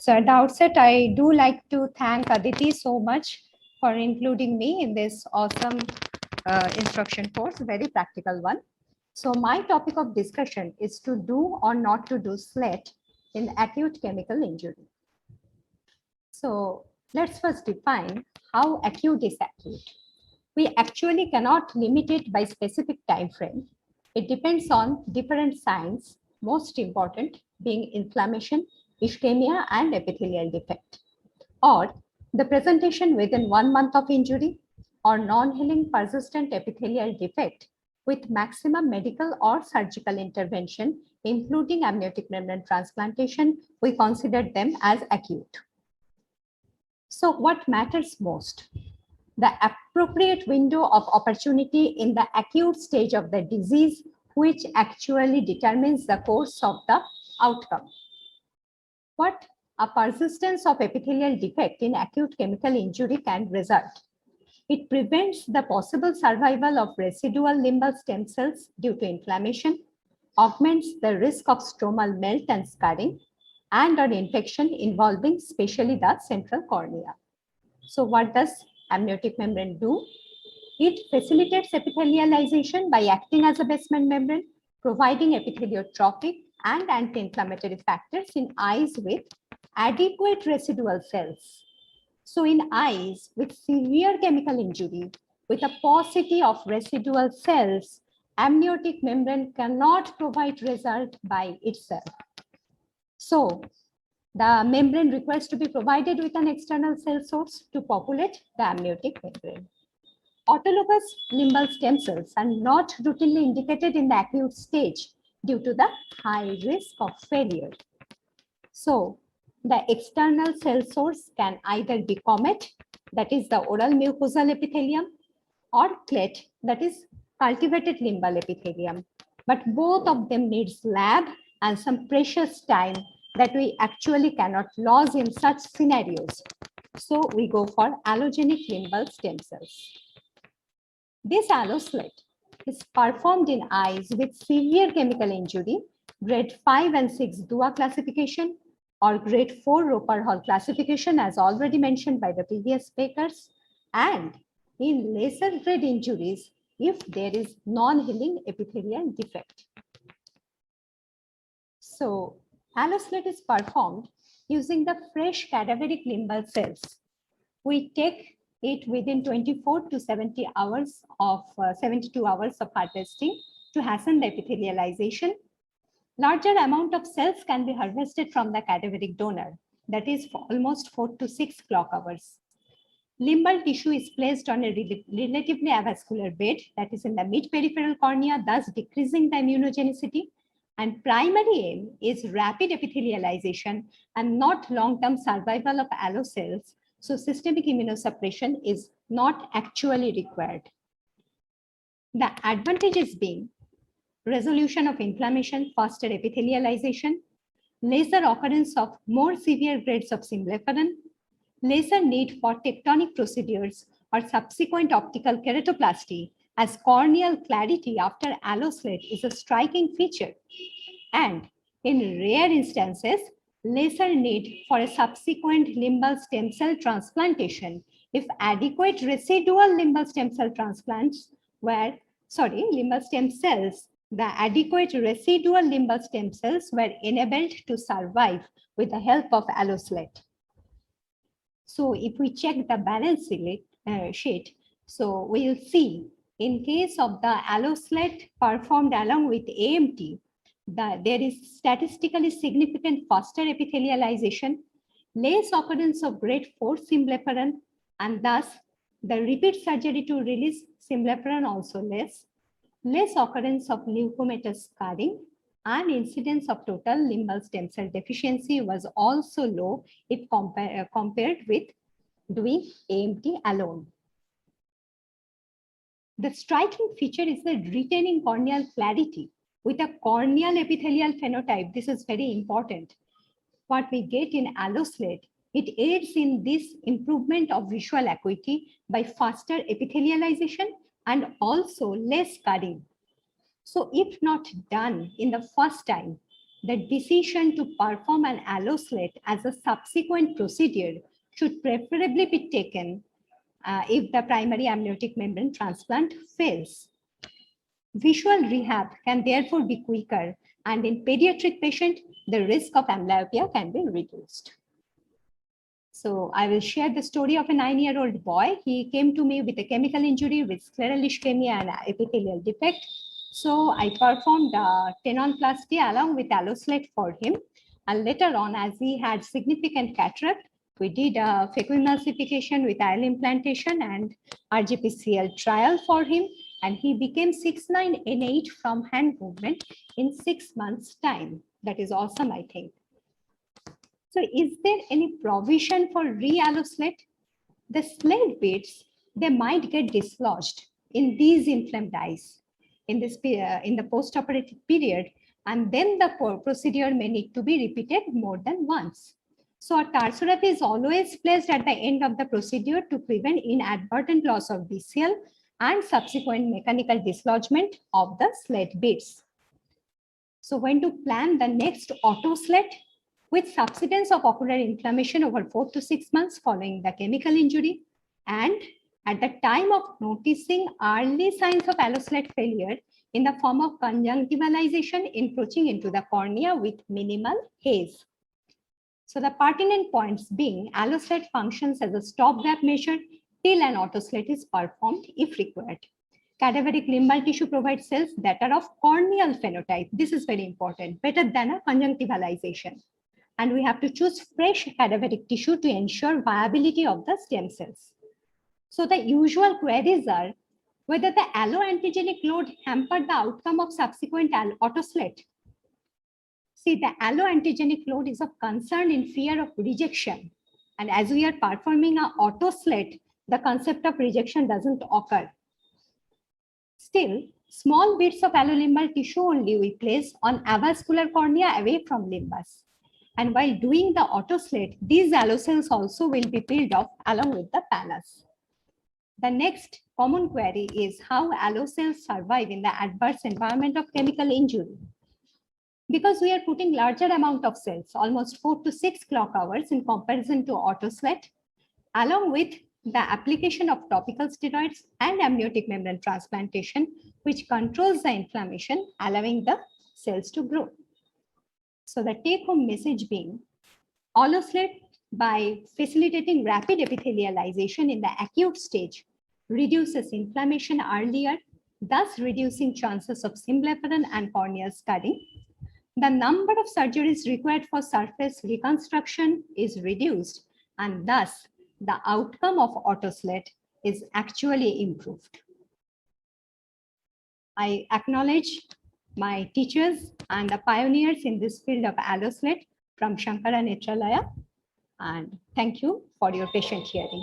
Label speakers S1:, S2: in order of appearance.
S1: So at the outset, I do like to thank Aditi so much for including me in this awesome instruction course, very practical one. So my topic of discussion is to do or not to do SLET in acute chemical injury. So let's first define how acute is acute. We actually cannot limit it by specific time frame. It depends on different signs, most important being inflammation, ischemia, and epithelial defect, or the presentation within 1 month of injury, or non-healing persistent epithelial defect with maximum medical or surgical intervention, including amniotic membrane transplantation. We consider them as acute. So what matters most? The appropriate window of opportunity in the acute stage of the disease, which actually determines the course of the outcome. What a persistence of epithelial defect in acute chemical injury can result. It prevents the possible survival of residual limbal stem cells due to inflammation, augments the risk of stromal melt and scarring, and an infection involving especially the central cornea. So what does amniotic membrane do? It facilitates epithelialization by acting as a basement membrane, providing epitheliotropic and anti-inflammatory factors in eyes with adequate residual cells. So in eyes with severe chemical injury, with a paucity of residual cells, amniotic membrane cannot provide result by itself. So the membrane requires to be provided with an external cell source to populate the amniotic membrane. Autologous limbal stem cells are not routinely indicated in the acute stage due to the high risk of failure. So the external cell source can either be comet, that is the oral mucosal epithelium, or clet, that is cultivated limbal epithelium. But both of them needs lab and some precious time that we actually cannot lose in such scenarios. So we go for allogenic limbal stem cells. This alloslet is performed in eyes with severe chemical injury, grade 5 and 6 DUA classification, or grade 4 Roper Hall classification, as already mentioned by the previous speakers, and in lesser grade injuries if there is non-healing epithelial defect. So alloslet is performed using the fresh cadaveric limbal cells. We take it within 24 to 70 hours of 72 hours of harvesting to hasten the epithelialization. Larger amount of cells can be harvested from the cadaveric donor, that is for almost 4 to 6 clock hours. Limbal tissue is placed on a relatively avascular bed, that is in the mid-peripheral cornea, thus decreasing the immunogenicity. And primary aim is rapid epithelialization and not long-term survival of allo cells. So systemic immunosuppression is not actually required. The advantages being resolution of inflammation, faster epithelialization, lesser occurrence of more severe grades of symblepharon, lesser need for tectonic procedures or subsequent optical keratoplasty, as corneal clarity after alloslet is a striking feature. And in rare instances, lesser need for a subsequent limbal stem cell transplantation if adequate residual limbal stem cell transplants were, limbal stem cells, the adequate residual limbal stem cells were enabled to survive with the help of alloslet. So if we check the balance sheet, so we'll see in case of the alloslet performed along with AMT, there is statistically significant faster epithelialization, less occurrence of grade 4 symblepharon, and thus the repeat surgery to release symblepharon also less occurrence of leukomatous scarring, and incidence of total limbal stem cell deficiency was also low if compared with doing AMT alone. The striking feature is the retaining corneal clarity with a corneal epithelial phenotype. This is very important. What we get in alloslet, it aids in this improvement of visual acuity by faster epithelialization and also less scarring. So if not done in the first time, the decision to perform an alloslat as a subsequent procedure should preferably be taken if the primary amniotic membrane transplant fails. Visual rehab can therefore be quicker, and in pediatric patient, the risk of amblyopia can be reduced. So I will share the story of a 9-year-old boy. He came to me with a chemical injury with scleral ischemia and epithelial defect. So I performed tenonplasty along with alloslat for him. And later on, as he had significant cataract, we did phacoemulsification with IL implantation and RGPCL trial for him. And he became 6'9" N8 from hand movement in 6 months' time. That is awesome, I think. So is there any provision for re-alloslat? The slat beads, they might get dislodged in these inflamed eyes in the post-operative period, and then the procedure may need to be repeated more than once. So a tarsorrhaphy is always placed at the end of the procedure to prevent inadvertent loss of BCL and subsequent mechanical dislodgement of the slat beads. So when to plan the next autoslat? With subsidence of ocular inflammation over 4 to 6 months following the chemical injury, and at the time of noticing early signs of alloslat failure in the form of conjunctivalization encroaching into the cornea with minimal haze. So the pertinent points being alloslat functions as a stopgap measure till an autoslat is performed if required. Cadaveric limbal tissue provides cells that are of corneal phenotype. This is very important, better than a conjunctivalization. And we have to choose fresh cadaveric tissue to ensure viability of the stem cells. So the usual queries are whether the alloantigenic load hampered the outcome of subsequent autoslat. See, the alloantigenic load is of concern in fear of rejection. And as we are performing an autoslat, the concept of rejection doesn't occur. Still, small bits of allolimbal tissue only we place on avascular cornea away from limbus. And while doing the autoslat, these allocells also will be peeled off along with the pallus. The next common query is how allocells survive in the adverse environment of chemical injury. Because we are putting larger amount of cells, almost 4 to 6 clock hours in comparison to autoslat, along with the application of topical steroids and amniotic membrane transplantation, which controls the inflammation, allowing the cells to grow. So the take-home message being, alloslat, by facilitating rapid epithelialization in the acute stage, reduces inflammation earlier, thus reducing chances of symblepharon and corneal scarring. The number of surgeries required for surface reconstruction is reduced, and thus the outcome of autoslat is actually improved. I acknowledge my teachers and the pioneers in this field of alloslat from Shankara Netralaya, and thank you for your patient hearing.